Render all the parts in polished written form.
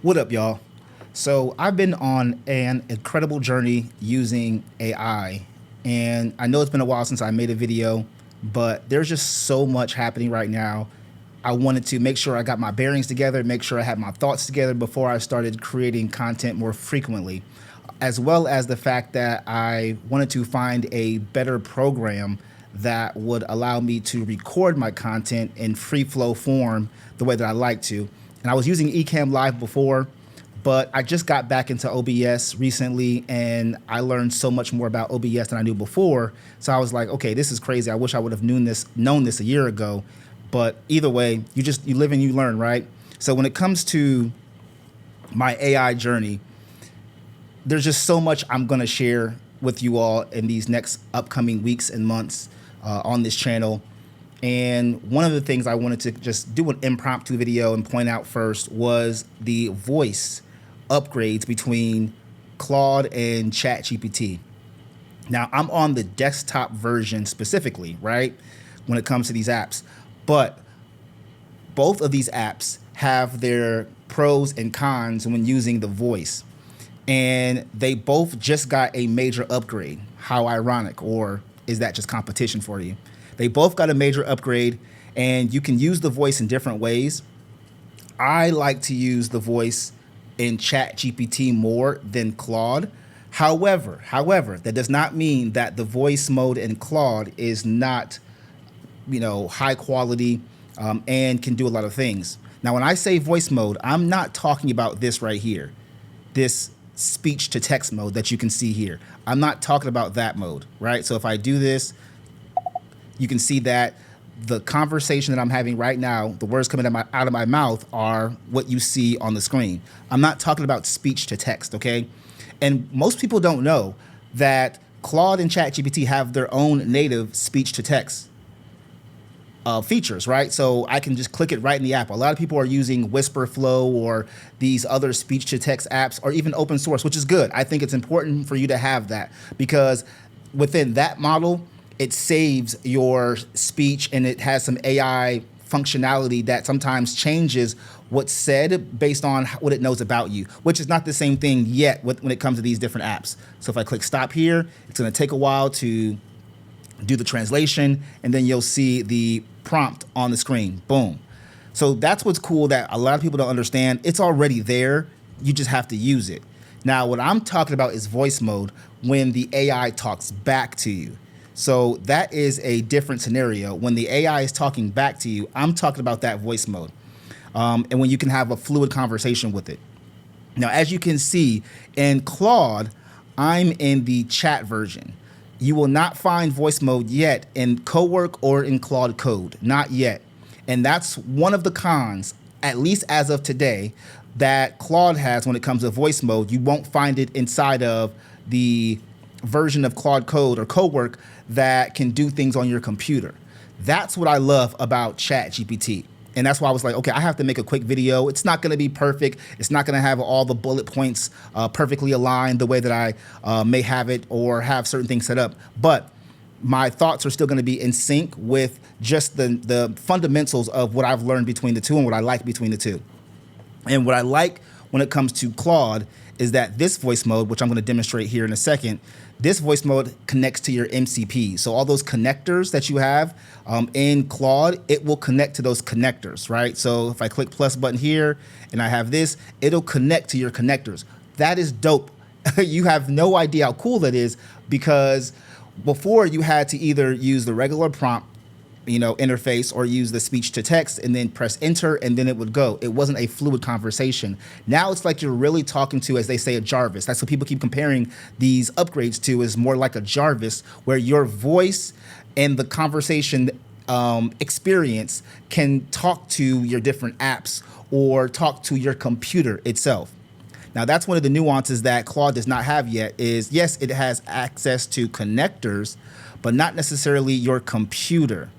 What up, y'all? So I've been on an incredible journey using AI, and I know it's been a while since I made a video, but there's just so much happening right now. I wanted to make sure I got my bearings together, make sure I had my thoughts together before I started creating content more frequently, as well as the fact that I wanted to find a better program that would allow me to record my content in free flow form the way that I like to. And I was using Ecamm Live before, but I just got back into OBS recently and I learned so much more about OBS than I knew before. So I was like, okay, this is crazy. I wish I would have known this a year ago. But either way, you live and you learn, right? So when it comes to my AI journey, there's just so much I'm going to share with you all in these next upcoming weeks and months on this channel. And one of the things I wanted to just do an impromptu video and point out first was the voice upgrades between Claude and ChatGPT. Now, I'm on the desktop version specifically, right, when it comes to these apps. But both of these apps have their pros and cons when using the voice. And they both just got a major upgrade. How ironic, or is that just competition for you? They both got a major upgrade, and you can use the voice in different ways. I like to use the voice in ChatGPT more than Claude. However, that does not mean that the voice mode in Claude is not, high quality and can do a lot of things. Now, when I say voice mode, I'm not talking about this right here, this speech to text mode that you can see here. I'm not talking about that mode, right? So if I do this, you can see that the conversation that I'm having right now, the words coming out of my mouth are what you see on the screen. I'm not talking about speech to text, okay? And most people don't know that Claude and ChatGPT have their own native speech to text features, right? So I can just click it right in the app. A lot of people are using Whisperflow or these other speech to text apps, or even open source, which is good. I think it's important for you to have that, because within that model, it saves your speech and it has some AI functionality that sometimes changes what's said based on what it knows about you, which is not the same thing yet when it comes to these different apps. So if I click stop here, it's going to take a while to do the translation, and then you'll see the prompt on the screen. Boom. So that's what's cool that a lot of people don't understand. It's already there. You just have to use it. Now, what I'm talking about is voice mode when the AI talks back to you. So that is a different scenario. When the AI is talking back to you, I'm talking about that voice mode. And when you can have a fluid conversation with it. Now, as you can see in Claude, I'm in the chat version. You will not find voice mode yet in Cowork or in Claude Code, not yet. And that's one of the cons, at least as of today, that Claude has when it comes to voice mode. You won't find it inside of the version of Claude Code or Cowork that can do things on your computer. That's what I love about ChatGPT. And that's why I was like, okay, I have to make a quick video. It's not going to be perfect. It's not going to have all the bullet points perfectly aligned the way that I may have it or have certain things set up. But my thoughts are still going to be in sync with just the fundamentals of what I've learned between the two and what I like between the two. And what I like when it comes to Claude is that this voice mode, which I'm going to demonstrate here in a second, this voice mode connects to your MCP. So all those connectors that you have in Claude, it will connect to those connectors, right? So if I click plus button here and I have this, it'll connect to your connectors. That is dope. You have no idea how cool that is, because before you had to either use the regular prompt interface or use the speech to text and then press enter and then it would go. It wasn't a fluid conversation. Now it's like you're really talking to, as they say, a Jarvis. That's what people keep comparing these upgrades to, is more like a Jarvis, where your voice and the conversation experience can talk to your different apps or talk to your computer itself. Now, that's one of the nuances that Claude does not have yet is, yes, it has access to connectors, but not necessarily your computer.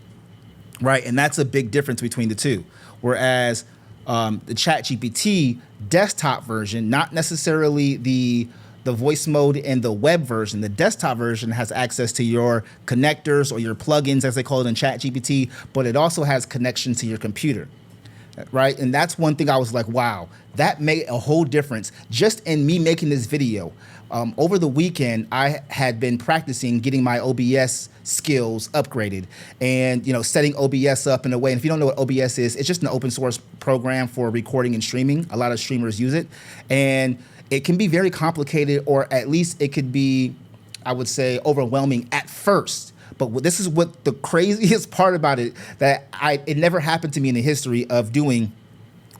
Right, and that's a big difference between the two. Whereas the ChatGPT desktop version, not necessarily the voice mode and the web version, the desktop version has access to your connectors or your plugins, as they call it in ChatGPT, but it also has connection to your computer. right? And that's one thing I was like, wow, that made a whole difference just in me making this video. Over the weekend, I had been practicing getting my OBS skills upgraded and, setting OBS up in a way. And if you don't know what OBS is, it's just an open source program for recording and streaming. A lot of streamers use it. And it can be very complicated, or at least it could be, I would say, overwhelming at first. But this is what the craziest part about it, that it never happened to me in the history of doing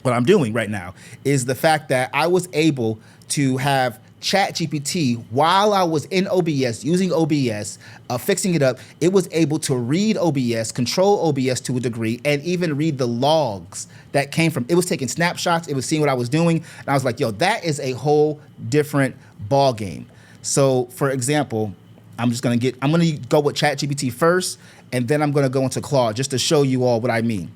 what I'm doing right now, is the fact that I was able to have ChatGPT, while I was in OBS, using OBS, fixing it up, it was able to read OBS, control OBS to a degree, and even read the logs that came from, it was taking snapshots, it was seeing what I was doing, and I was like, yo, that is a whole different ball game. So for example, I'm gonna go with ChatGPT first, and then I'm gonna go into Claude just to show you all what I mean.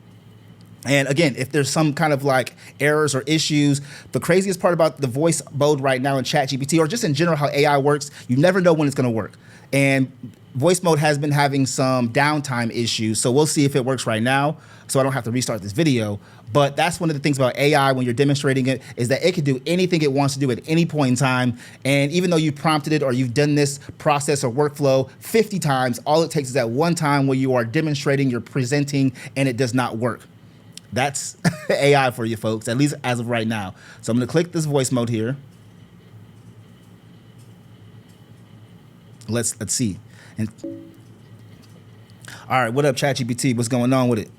And again, if there's some kind of like errors or issues, the craziest part about the voice mode right now in ChatGPT, or just in general how AI works, you never know when it's gonna work. And voice mode has been having some downtime issues, so we'll see if it works right now, so I don't have to restart this video. But that's one of the things about AI when you're demonstrating it, is that it can do anything it wants to do at any point in time. And even though you prompted it or you've done this process or workflow 50 times, all it takes is that one time where you are demonstrating, you're presenting, and it does not work. That's AI for you folks, at least as of right now. So I'm gonna click this voice mode here. Let's see. And all right, what up, ChatGPT? What's going on with it?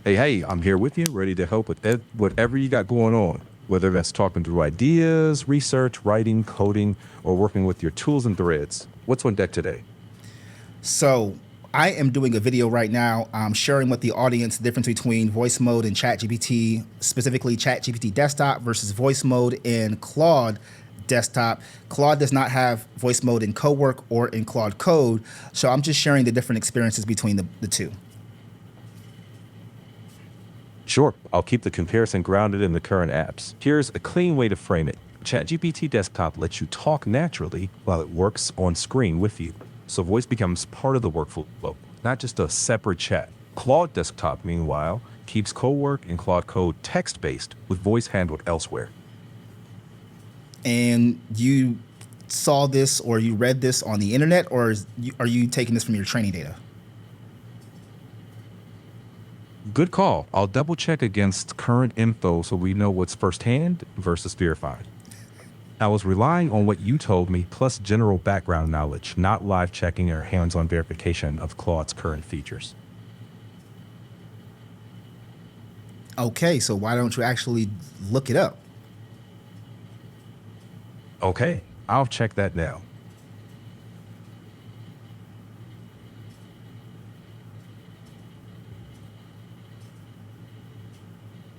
Hey, I'm here with you, ready to help with whatever you got going on, whether that's talking through ideas, research, writing, coding, or working with your tools and threads. What's on deck today? So I am doing a video right now. I'm sharing with the audience the difference between voice mode and ChatGPT, specifically ChatGPT desktop versus voice mode in Claude desktop. Claude does not have voice mode in Cowork or in Claude Code, so I'm just sharing the different experiences between the two. Sure, I'll keep the comparison grounded in the current apps. Here's a clean way to frame it. ChatGPT desktop lets you talk naturally while it works on screen with you. So voice becomes part of the workflow, not just a separate chat. Claude desktop, meanwhile, keeps Cowork and Claude Code text-based with voice handled elsewhere. And you saw this or you read this on the internet, or are you taking this from your training data? Good call. I'll double check against current info so we know what's firsthand versus verified. I was relying on what you told me plus general background knowledge, not live checking or hands-on verification of Claude's current features. Okay, so why don't you actually look it up? Okay, I'll check that now.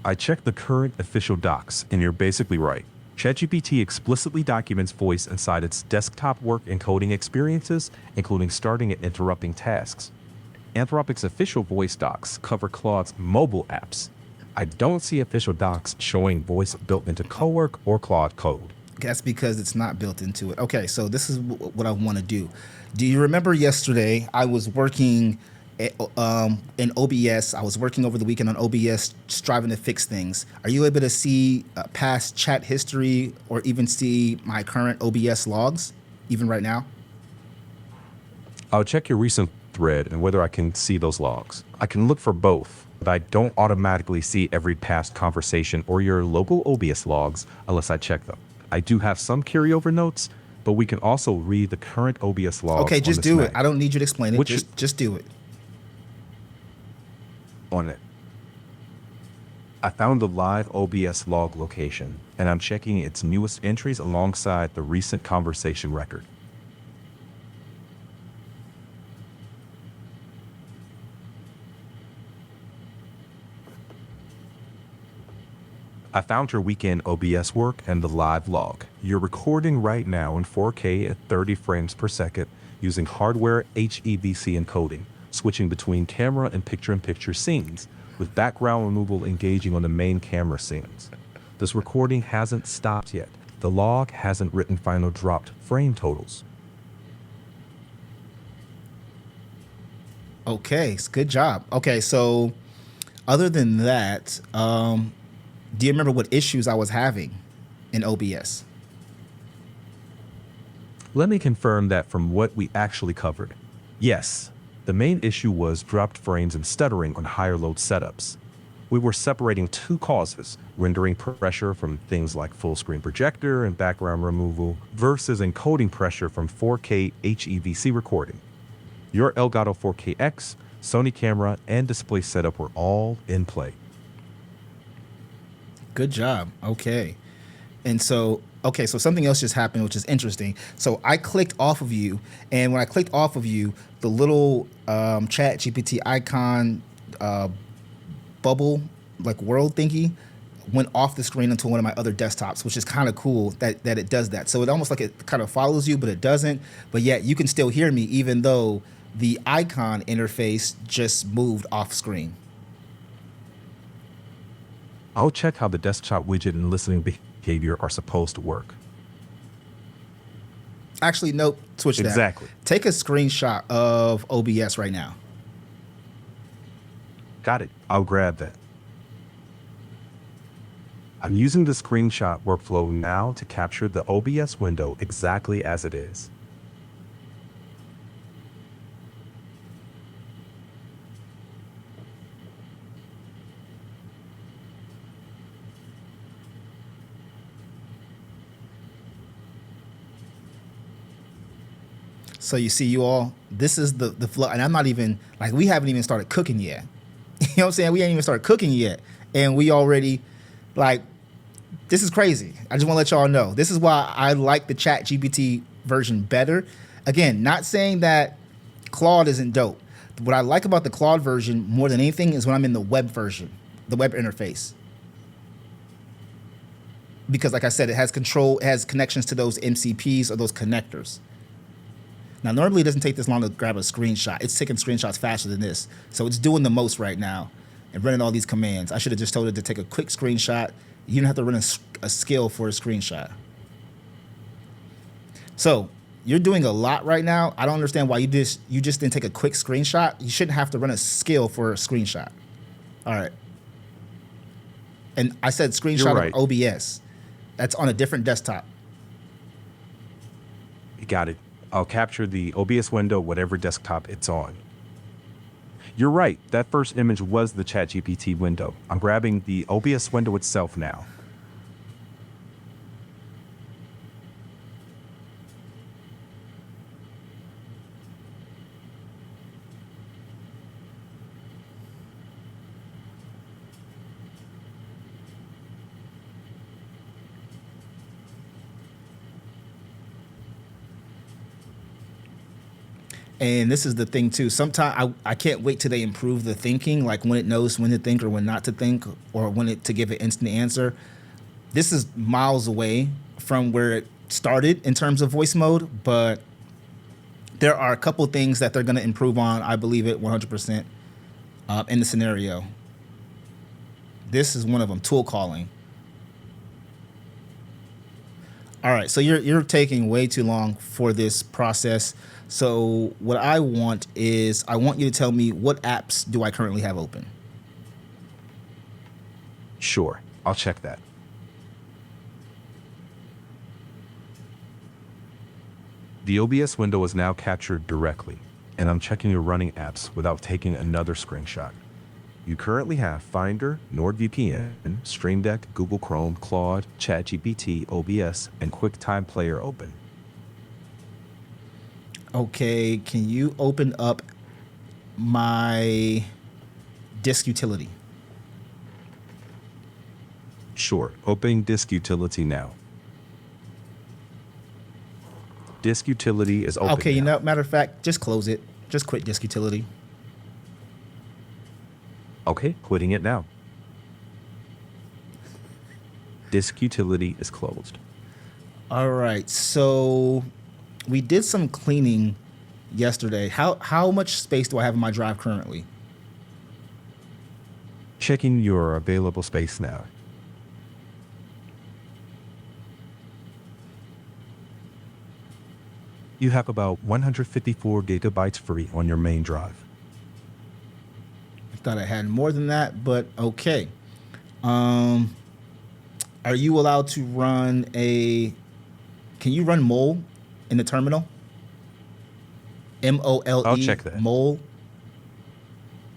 I checked the current official docs, and you're basically right. ChatGPT explicitly documents voice inside its desktop work and coding experiences, including starting and interrupting tasks. Anthropic's official voice docs cover Claude's mobile apps. I don't see official docs showing voice built into Cowork or Claude Code. That's because it's not built into it. Okay, so this is what I want to do. Do you remember yesterday I was working in OBS? I was working over the weekend on OBS, striving to fix things. Are you able to see past chat history or even see my current OBS logs, even right now? I'll check your recent thread and whether I can see those logs. I can look for both, but I don't automatically see every past conversation or your local OBS logs unless I check them. I do have some carryover notes, but we can also read the current OBS logs. Okay, just do it. I don't need you to explain it. Just do it. On it. I found the live OBS log location, and I'm checking its newest entries alongside the recent conversation record. I found your weekend OBS work and the live log. You're recording right now in 4K at 30 frames per second using hardware HEVC encoding, switching between camera and picture-in-picture scenes, with background removal engaging on the main camera scenes. This recording hasn't stopped yet. The log hasn't written final dropped frame totals. Okay, good job. Okay, so Other than that, do you remember what issues I was having in OBS? Let me confirm that from what we actually covered. Yes, the main issue was dropped frames and stuttering on higher load setups. We were separating two causes, rendering pressure from things like full screen projector and background removal versus encoding pressure from 4K HEVC recording. Your Elgato 4KX, Sony camera, and display setup were all in play. Good job. Okay. And so, okay, so something else just happened, which is interesting. So I clicked off of you, and when I clicked off of you, the little Chat GPT icon bubble, like world thingy, went off the screen into one of my other desktops, which is kind of cool that it does that. So it almost like it kind of follows you, but it doesn't. But yet you can still hear me, even though the icon interface just moved off screen. I'll check how the desktop widget and listening behavior are supposed to work. Actually, nope, switch that. Exactly. Take a screenshot of OBS right now. Got it. I'll grab that. I'm using the screenshot workflow now to capture the OBS window exactly as it is. So you see, you all, this is the flow, and I'm not even, like, we haven't even started cooking yet. You know what I'm saying? We ain't even started cooking yet, and we already, like, this is crazy. I just want to let y'all know. This is why I like the Chat GPT version better. Again, not saying that Claude isn't dope. What I like about the Claude version more than anything is when I'm in the web version, the web interface. Because like I said, it has control, it has connections to those MCPs or those connectors. Now, normally it doesn't take this long to grab a screenshot. It's taking screenshots faster than this. So it's doing the most right now and running all these commands. I should have just told it to take a quick screenshot. You don't have to run a skill for a screenshot. So you're doing a lot right now. I don't understand why you just didn't take a quick screenshot. You shouldn't have to run a skill for a screenshot. All right. And I said screenshot right. of OBS. That's on a different desktop. You got it. I'll capture the OBS window, whatever desktop it's on. You're right. That first image was the ChatGPT window. I'm grabbing the OBS window itself now. And this is the thing too. Sometimes I can't wait till they improve the thinking, like when it knows when to think or when not to think, or when it to give an instant answer. This is miles away from where it started in terms of voice mode, but there are a couple things that they're going to improve on. I believe it 100% in the scenario. This is one of them, tool calling. All right, so you're taking way too long for this process. So what I want is I want you to tell me what apps do I currently have open. Sure, I'll check that. The OBS window is now captured directly, and I'm checking your running apps without taking another screenshot. You currently have Finder, NordVPN, Stream Deck, Google Chrome, Claude, ChatGPT, OBS, and QuickTime Player open. Okay, can you open up my disk utility? Sure, opening disk utility now. Disk utility is open. Okay, now. you know, matter of fact, just close it. Just quit disk utility. Okay, quitting it now. Disk utility is closed. All right, so we did some cleaning yesterday. How much space do I have in my drive currently? Checking your available space now. You have about 154 gigabytes free on your main drive. Thought I had more than that, but okay. Um, are you allowed to run a? Can you run mole in the terminal? I'll MOLE check that. mole.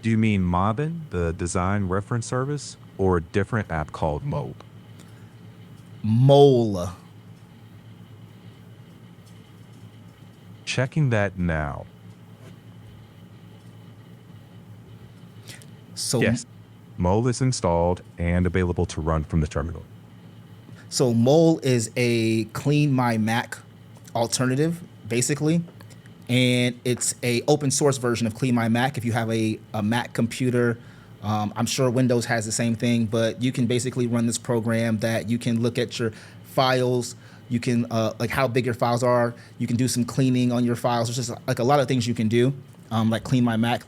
Do you mean Mobbin, the design reference service, or a different app called Mob? Mole. Checking that now. So Yes, Mole is installed and available to run from the terminal. so mole is a clean my Mac alternative, basically. And it's a open source version of Clean My Mac. If you have a Mac computer, I'm sure Windows has the same thing, but you can basically run this program that you can look at your files. You can like how big your files are. You can do some cleaning on your files. There's just like a lot of things you can do, like Clean My Mac.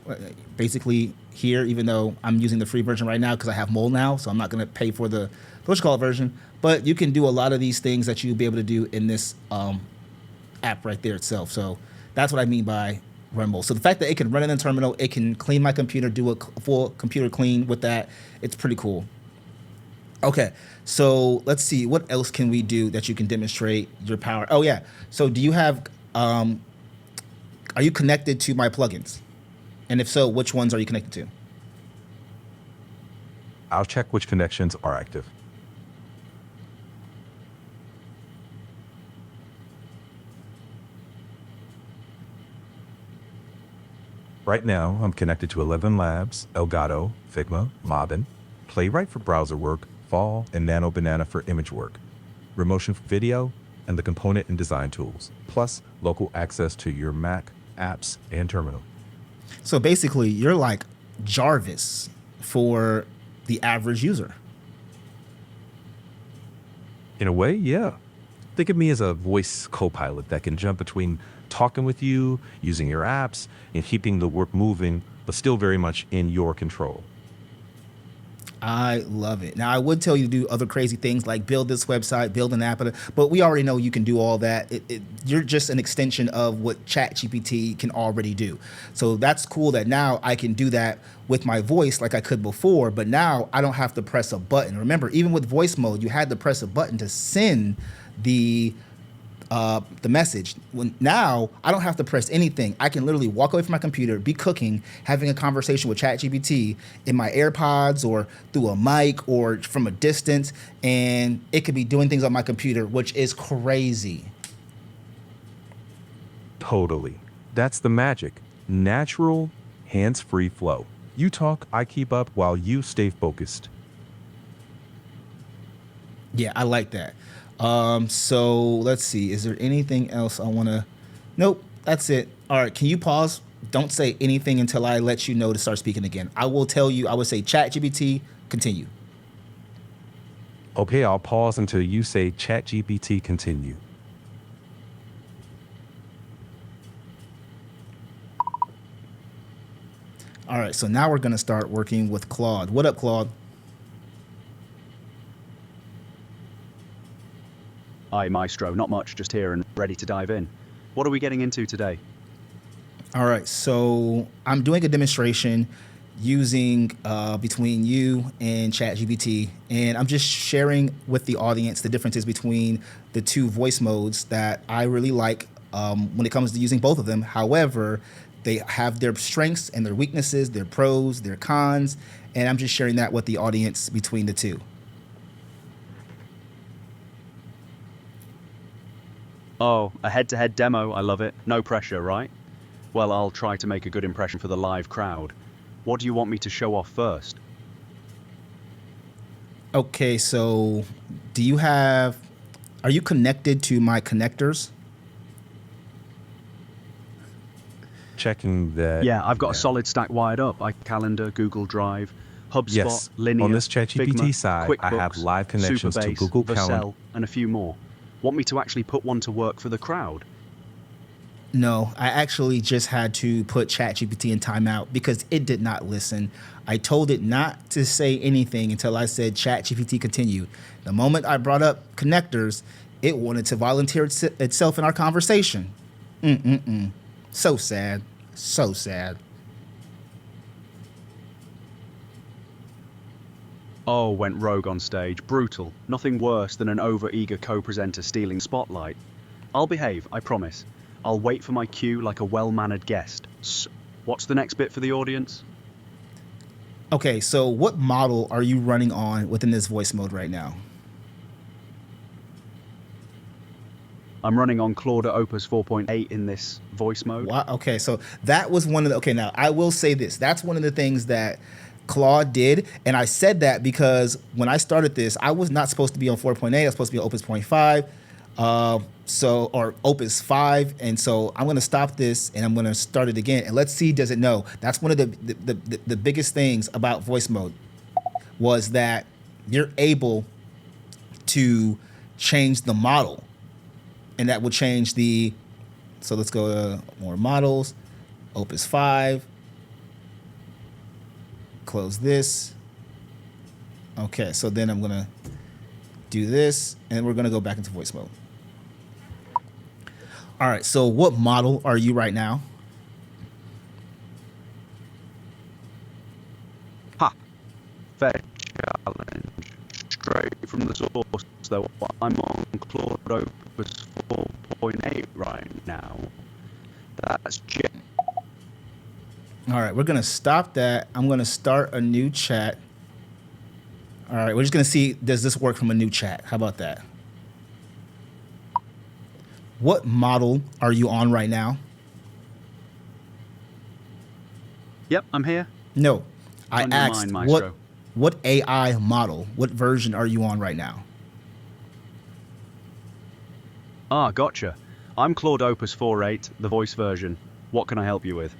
Basically here, even though I'm using the free version right now because I have Mole now, so I'm not going to pay for the what you call it version. But you can do a lot of these things that you'll be able to do in this app right there itself. So that's what I mean by run mole. So the fact that it can run in the terminal, it can clean my computer, do a full computer clean with that. It's pretty cool. Okay, so let's see. What else can we do that you can demonstrate your power? Oh yeah. So do you have? Are you connected to my plugins? And if so, which ones are you connected to? I'll check which connections are active. Right now, I'm connected to 11 Labs, Elgato, Figma, Mobbin, Playwright for browser work, Fall, and Nano Banana for image work, Remotion for video, and the component and design tools, plus local access to your Mac, apps, and terminal. So basically, you're like Jarvis for the average user. In a way, yeah. Think of me as a voice co-pilot that can jump between talking with you, using your apps, and keeping the work moving, but still very much in your control. I love it. Now, I would tell you to do other crazy things like build this website, build an app, but we already know you can do all that. You're just an extension of what ChatGPT can already do. So that's cool that now I can do that with my voice like I could before, but now I don't have to press a button. Remember, even with voice mode, you had to press a button to send the message. Now I don't have to press anything. I can literally walk away from my computer, be cooking, having a conversation with ChatGPT in my AirPods or through a mic or from a distance, and it could be doing things on my computer, which is crazy. Totally. That's the magic. Natural, hands-free flow. You talk, I keep up while you stay focused. Yeah, I like that. So let's see. Is there anything else I want to? Nope, that's it. All right, can you pause? Don't say anything until I let you know to start speaking again. I will tell you, I would say ChatGPT, continue. Okay, I'll pause until you say ChatGPT continue. All right, so now we're going to start working with Claude. What up, Claude? Hi, Maestro. Not much, just here and ready to dive in. What are we getting into today? All right, so I'm doing a demonstration using between you and ChatGPT, and I'm just sharing with the audience the differences between the two voice modes that I really like when it comes to using both of them. However, they have their strengths and their weaknesses, their pros, their cons, and I'm just sharing that with the audience between the two. Oh, a head-to-head demo. I love it. No pressure, right? Well, I'll try to make a good impression for the live crowd. What do you want me to show off first? Okay, so are you connected to my connectors? Checking that. Yeah, I've got a solid stack wired up. Calendar, Google Drive, HubSpot, Yes, Linear, on this ChatGPT Figma, side, I have QuickBooks, live connections to Supabase, Google Calendar. Vercel, and a few more. Want me to actually put one to work for the crowd? No, I actually just had to put ChatGPT in timeout because it did not listen. I told it not to say anything until I said ChatGPT continue. The moment I brought up connectors, it wanted to volunteer itself in our conversation. So sad. So sad. Oh, went rogue on stage. Brutal. Nothing worse than an over-eager co-presenter stealing spotlight. I'll behave, I promise. I'll wait for my cue like a well-mannered guest. What's the next bit for the audience? Okay, so what model are you running on within this voice mode right now? I'm running on Claude Opus 4.8 in this voice mode. Wow, okay, so that was one of the, okay, now I will say this. That's one of the things that Claude did, and I said that because when I started this, I was not supposed to be on 4.8. I was supposed to be on Opus 0.5, or Opus 5, and so I'm going to stop this and I'm going to start it again, and let's see, does it know? That's one of the biggest things about voice mode was that you're able to change the model, and that will change the, so let's go to more models, Opus 5, close this. Okay, so then I'm gonna do this, and we're gonna go back into voice mode. All right, so what model are you right now? Ha! Fair challenge. Straight from the source, though. I'm on Claude Opus 4.8 right now. That's All right, we're gonna stop that. I'm gonna start a new chat. All right, we're just gonna see, does this work from a new chat? How about that? What model are you on right now? Yep, I'm here. No, I On your asked mind, Maestro. what AI model, what version are you on right now? Ah, gotcha. I'm Claude Opus 4.8, the voice version. What can I help you with?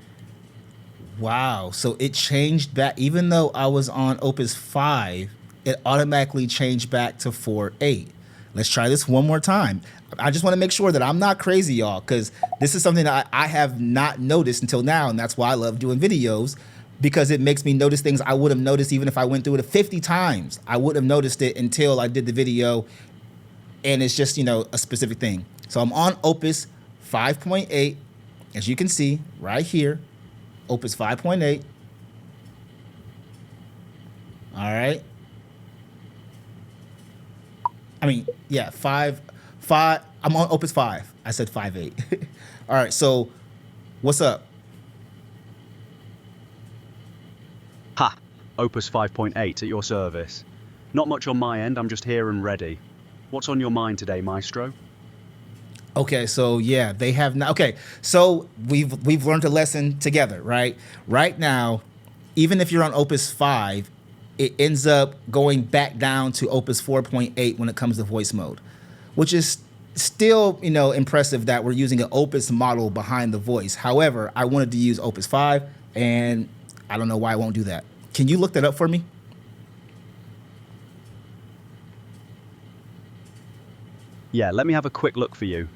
Wow, so it changed back, even though I was on Opus 5, it automatically changed back to 4.8. Let's try this one more time. I just want to make sure that I'm not crazy, y'all, because this is something that I have not noticed until now, and that's why I love doing videos, because it makes me notice things I would have noticed even if I went through it 50 times. I wouldn't have noticed it until I did the video, and it's just, you know, a specific thing. So I'm on Opus 5.8, as you can see right here, Opus 5.8. All right. I mean, yeah, 5. I'm on Opus 5. I said 5.8. All right, so what's up? Ha! Opus 5.8 at your service. Not much on my end, I'm just here and ready. What's on your mind today, Maestro? Okay, so yeah, they have not. Okay, so we've learned a lesson together, right? Right now, even if you're on Opus 5, it ends up going back down to Opus 4.8 when it comes to voice mode, which is still, you know, impressive that we're using an Opus model behind the voice. However, I wanted to use Opus 5, and I don't know why I won't do that. Can you look that up for me? Yeah, let me have a quick look for you.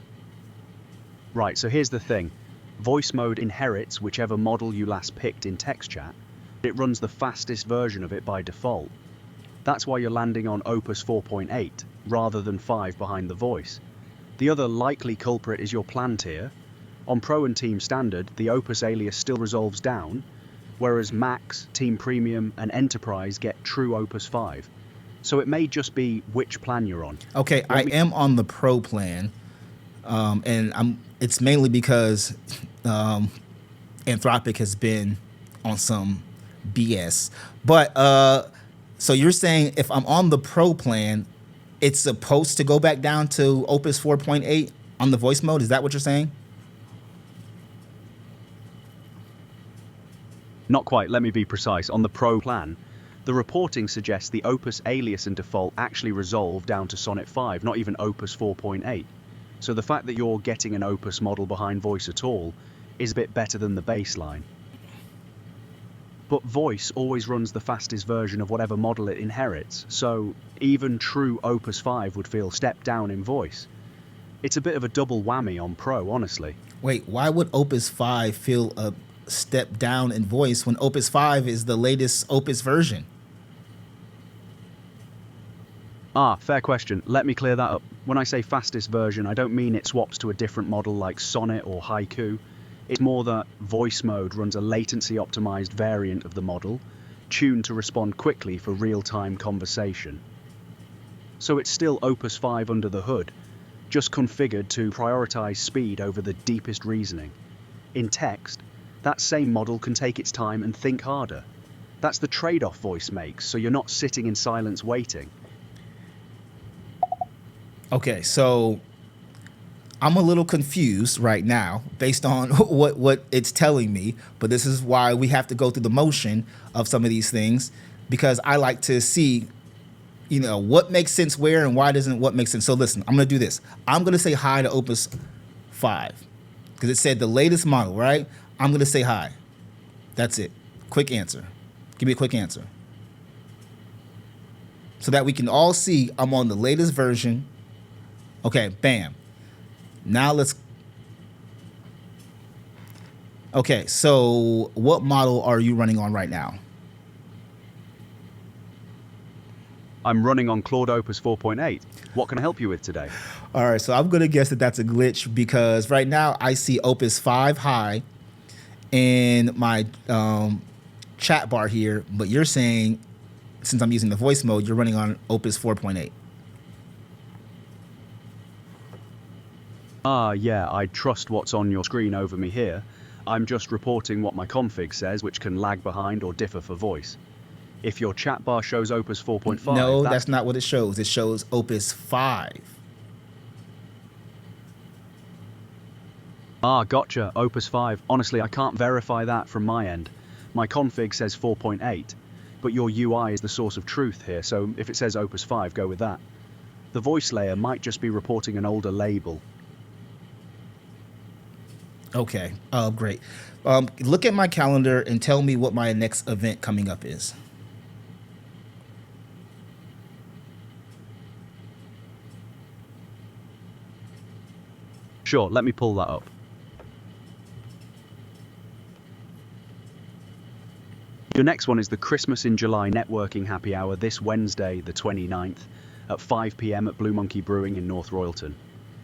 Right, so here's the thing. Voice mode inherits whichever model you last picked in text chat. It runs the fastest version of it by default. That's why you're landing on Opus 4.8 rather than 5 behind the voice. The other likely culprit is your plan tier. On Pro and Team Standard, the Opus alias still resolves down, whereas Max, Team Premium, and Enterprise get true Opus 5. So it may just be which plan you're on. Okay, I am on the Pro plan, and it's mainly because Anthropic has been on some BS. But so you're saying if I'm on the Pro plan, it's supposed to go back down to Opus 4.8 on the voice mode? Is that what you're saying? Not quite, let me be precise. On the Pro plan, the reporting suggests the Opus alias and default actually resolve down to Sonnet 5, not even Opus 4.8. So the fact that you're getting an Opus model behind voice at all is a bit better than the baseline. But voice always runs the fastest version of whatever model it inherits, so even true Opus 5 would feel stepped down in voice. It's a bit of a double whammy on Pro, honestly. Wait, why would Opus 5 feel a step down in voice when Opus 5 is the latest Opus version? Ah, fair question. Let me clear that up. When I say fastest version, I don't mean it swaps to a different model like Sonnet or Haiku. It's more that voice mode runs a latency optimized variant of the model, tuned to respond quickly for real-time conversation. So it's still Opus 5 under the hood, just configured to prioritize speed over the deepest reasoning. In text, that same model can take its time and think harder. That's the trade-off voice makes, so you're not sitting in silence waiting. Okay, so I'm a little confused right now based on what it's telling me, but this is why we have to go through the motion of some of these things, because I like to see, what makes sense where and why doesn't what makes sense. So listen, I'm going to do this. I'm going to say hi to Opus 5 because it said the latest model, right? I'm going to say hi. That's it. Quick answer. Give me a quick answer. So that we can all see I'm on the latest version. Okay, bam. Now let's... Okay, so what model are you running on right now? I'm running on Claude Opus 4.8. What can I help you with today? All right, so I'm going to guess that that's a glitch because right now I see Opus 5 high in my chat bar here, but you're saying, since I'm using the voice mode, you're running on Opus 4.8. Yeah, I trust what's on your screen over me here. I'm just reporting what my config says, which can lag behind or differ for voice. If your chat bar shows Opus 4.5... No, that's not what it shows. It shows Opus 5. Gotcha, Opus 5. Honestly, I can't verify that from my end. My config says 4.8, but your UI is the source of truth here, so if it says Opus 5, go with that. The voice layer might just be reporting an older label. Okay, great. Look at my calendar and tell me what my next event coming up is. Sure, let me pull that up. Your next one is the Christmas in July networking happy hour this Wednesday, the 29th, at 5 p.m. at Blue Monkey Brewing in North Royalton.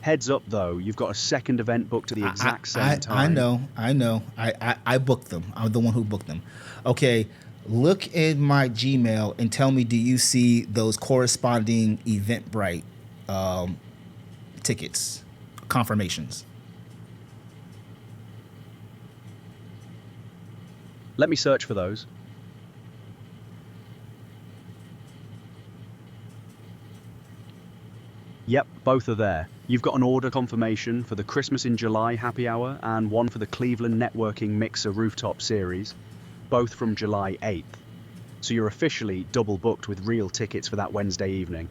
Heads up, though, you've got a second event booked at the exact same time. I know. I booked them. I'm the one who booked them. Okay, look in my Gmail and tell me, do you see those corresponding Eventbrite tickets, confirmations? Let me search for those. Yep, both are there. You've got an order confirmation for the Christmas in July happy hour and one for the Cleveland Networking Mixer Rooftop Series, both from July 8th. So you're officially double booked with real tickets for that Wednesday evening.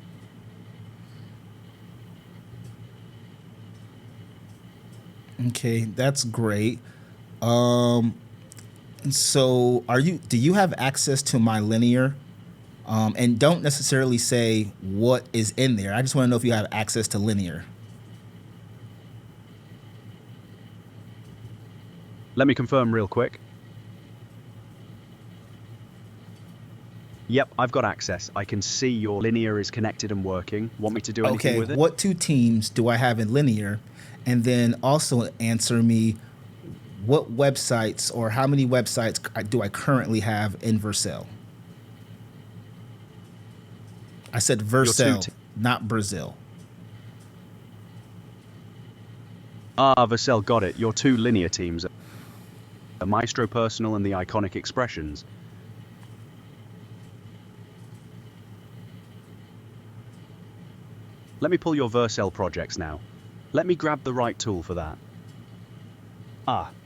Okay, that's great. So do you have access to my linear? And don't necessarily say what is in there. I just want to know if you have access to linear. Let me confirm real quick. Yep, I've got access. I can see your linear is connected and working. Want me to do anything with it? Okay, what two teams do I have in linear? And then also answer me what websites or how many websites do I currently have in Vercel? I said Vercel, not Brazil. Vercel, got it. Your two linear teams are Maestro Personal and the Iconic Expressions. Let me pull your Vercel projects now. Let me grab the right tool for that.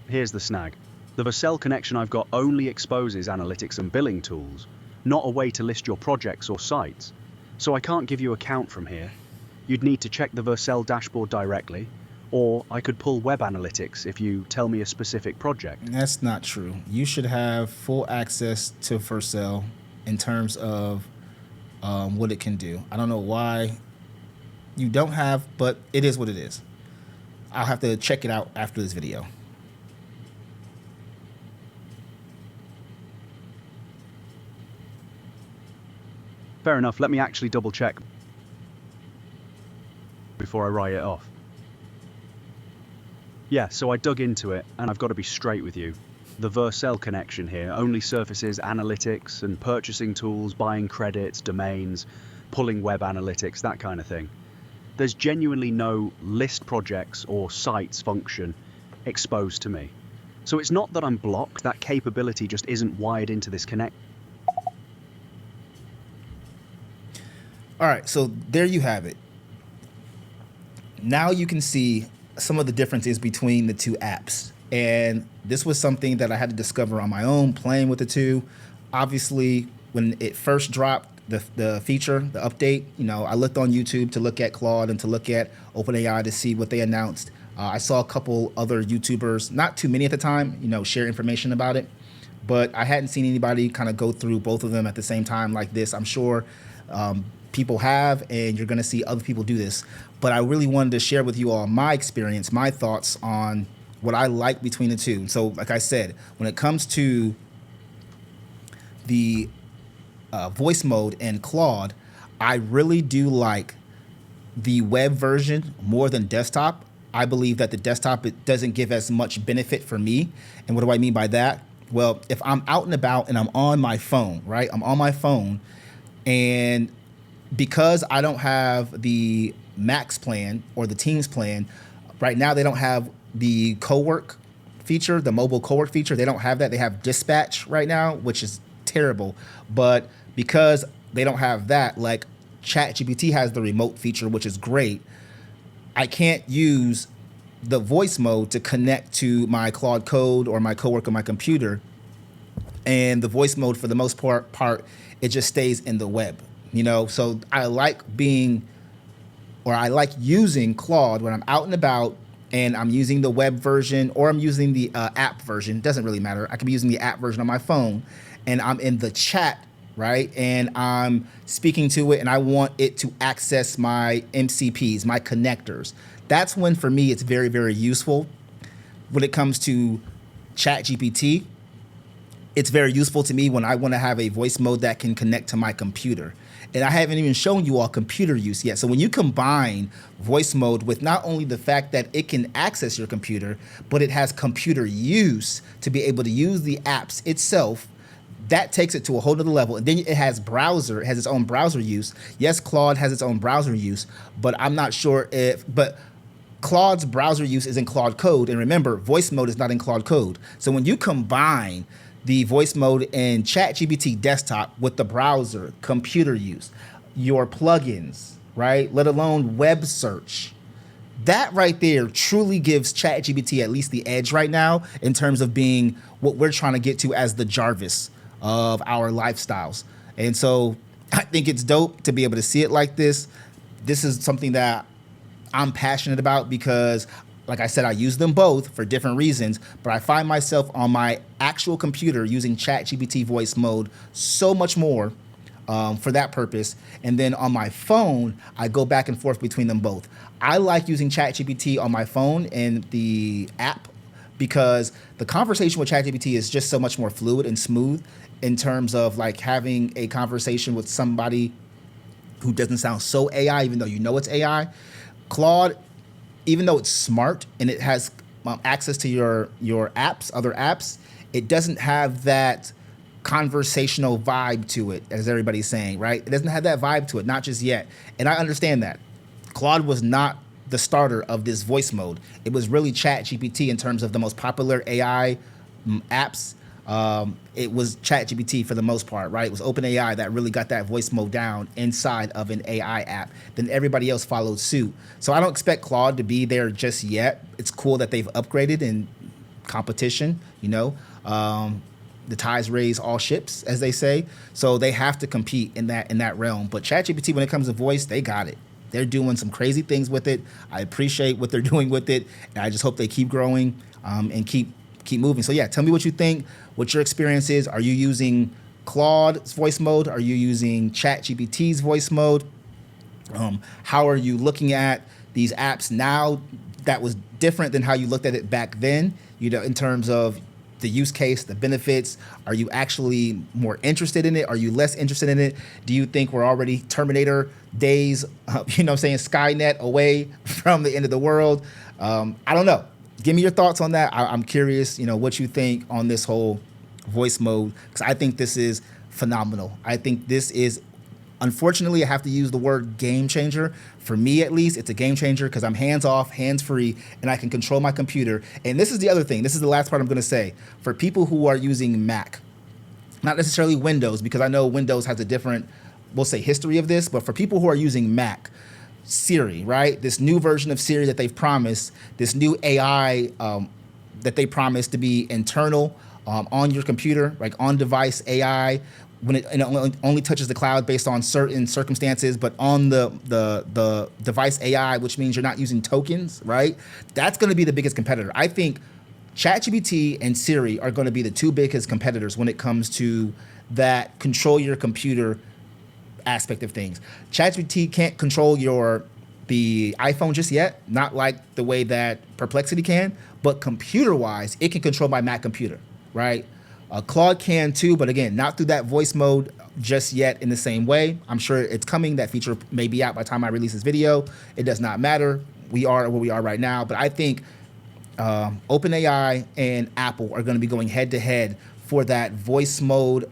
Here's the snag. The Vercel connection I've got only exposes analytics and billing tools, not a way to list your projects or sites. So I can't give you a count from here. You'd need to check the Vercel dashboard directly, or I could pull web analytics if you tell me a specific project. That's not true. You should have full access to Vercel in terms of what it can do. I don't know why you don't have, but it is what it is. I'll have to check it out after this video. Fair enough, let me actually double check before I write it off. Yeah, so I dug into it, and I've got to be straight with you. The Vercel connection here only surfaces analytics and purchasing tools, buying credits, domains, pulling web analytics, that kind of thing. There's genuinely no list projects or sites function exposed to me. So it's not that I'm blocked, that capability just isn't wired into this connect. All right, so there you have it. Now you can see some of the differences between the two apps. And this was something that I had to discover on my own, playing with the two. Obviously, when it first dropped, the feature, the update, I looked on YouTube to look at Claude and to look at OpenAI to see what they announced. I saw a couple other YouTubers, not too many at the time, share information about it. But I hadn't seen anybody kind of go through both of them at the same time like this. I'm sure people have, and you're going to see other people do this. But I really wanted to share with you all my experience, my thoughts on what I like between the two. So like I said, when it comes to the voice mode in Claude, I really do like the web version more than desktop. I believe that the desktop, it doesn't give as much benefit for me. And what do I mean by that? Well, if I'm out and about and I'm on my phone, right? I'm on my phone, and because I don't have the Max plan or the Teams plan, right now they don't have the co-work feature, the mobile co-work feature. They don't have that. They have dispatch right now, which is terrible. But because they don't have that, like ChatGPT has the remote feature, which is great, I can't use the voice mode to connect to my Claude Code or my co-work on my computer. And the voice mode, for the most part, it just stays in the web, So I like using Claude when I'm out and about and I'm using the web version or I'm using the app version. It doesn't really matter. I could be using the app version on my phone, and I'm in the chat, right? And I'm speaking to it and I want it to access my MCPs, my connectors. That's when, for me, it's very, very useful. When it comes to ChatGPT, it's very useful to me when I want to have a voice mode that can connect to my computer. And I haven't even shown you all computer use yet. So when you combine voice mode with not only the fact that it can access your computer, but it has computer use to be able to use the apps itself, that takes it to a whole nother level. And then it has its own browser use. Yes, Claude has its own browser use, but I'm not sure but Claude's browser use is in Claude Code. And remember, voice mode is not in Claude Code. So when you combine the voice mode in ChatGPT desktop with the browser, computer use, your plugins, right? Let alone web search. That right there truly gives ChatGPT at least the edge right now in terms of being what we're trying to get to as the Jarvis of our lifestyles. And so I think it's dope to be able to see it like this. This is something that I'm passionate about because, like I said, I use them both for different reasons, but I find myself on my actual computer using ChatGPT voice mode so much more for that purpose. And then on my phone, I go back and forth between them both. I like using ChatGPT on my phone and the app because the conversation with ChatGPT is just so much more fluid and smooth in terms of like having a conversation with somebody who doesn't sound so AI, even though it's AI. Claude, even though it's smart and it has access to your apps, other apps, it doesn't have that conversational vibe to it, as everybody's saying, right? It doesn't have that vibe to it, not just yet. And I understand that. Claude was not the starter of this voice mode. It was really ChatGPT in terms of the most popular AI apps. It was ChatGPT for the most part, right? It was OpenAI that really got that voice mode down inside of an AI app. Then everybody else followed suit. So I don't expect Claude to be there just yet. It's cool that they've upgraded in competition, the tides raise all ships, as they say. So they have to compete in that realm. But ChatGPT, when it comes to voice, they got it. They're doing some crazy things with it. I appreciate what they're doing with it. And I just hope they keep growing and keep moving. So yeah, tell me what you think, what your experience is. Are you using Claude's voice mode? Are you using ChatGPT's voice mode? How are you looking at these apps now that was different than how you looked at it back then, in terms of the use case, the benefits? Are you actually more interested in it? Are you less interested in it? Do you think we're already Terminator days, Skynet away from the end of the world? I don't know. give me your thoughts on that. I'm curious, what you think on this whole voice mode, because I think this is phenomenal. I think this is, unfortunately, I have to use the word game changer. For me, at least, it's a game changer because I'm hands off, hands free, and I can control my computer. And this is the other thing. This is the last part I'm going to say. For people who are using Mac, not necessarily Windows, because I know Windows has a different, we'll say, history of this, but for people who are using Mac, Siri, right? This new version of Siri that they've promised, this new AI that they promised to be internal on your computer, like on-device AI, when it only touches the cloud based on certain circumstances, but on the device AI, which means you're not using tokens, right? That's going to be the biggest competitor. I think ChatGPT and Siri are going to be the two biggest competitors when it comes to that control your computer aspect of things. ChatGPT can't control the iPhone just yet, not like the way that Perplexity can, but computer-wise, it can control my Mac computer, right? Claude can too, but again, not through that voice mode just yet in the same way. I'm sure it's coming. That feature may be out by the time I release this video. It does not matter. We are where we are right now, but I think OpenAI and Apple are going to be going head-to-head for that voice mode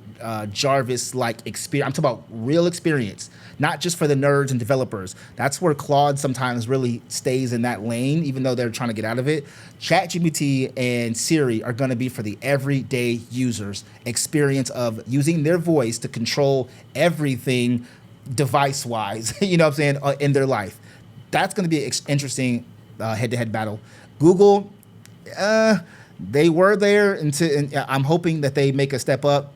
Jarvis-like experience. I'm talking about real experience, not just for the nerds and developers. That's where Claude sometimes really stays in that lane, even though they're trying to get out of it. ChatGPT and Siri are going to be for the everyday users experience of using their voice to control everything device-wise, you know what I'm saying, in their life. That's going to be an interesting head-to-head battle. Google, they were there, and I'm hoping that they make a step up.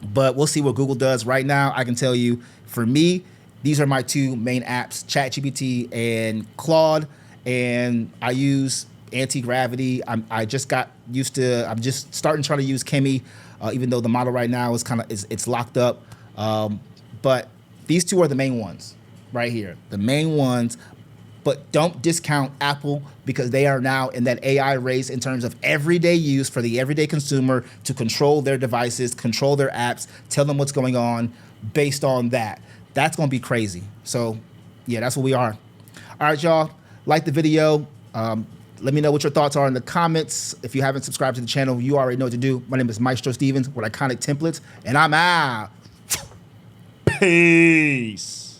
But we'll see what Google does. Right now, I can tell you, for me, these are my two main apps, ChatGPT and Claude. And I use anti-gravity. I just got used to, I'm just starting trying to use Chemi, even though the model right now is it's locked up. But these two are the main ones right here, the main ones. But don't discount Apple, because they are now in that AI race in terms of everyday use for the everyday consumer to control their devices, control their apps, tell them what's going on based on that. That's going to be crazy. So, yeah, that's what we are. All right, y'all. Like the video. Let me know what your thoughts are in the comments. If you haven't subscribed to the channel, you already know what to do. My name is Maestro Stevens with Iconic Templates, and I'm out. Peace.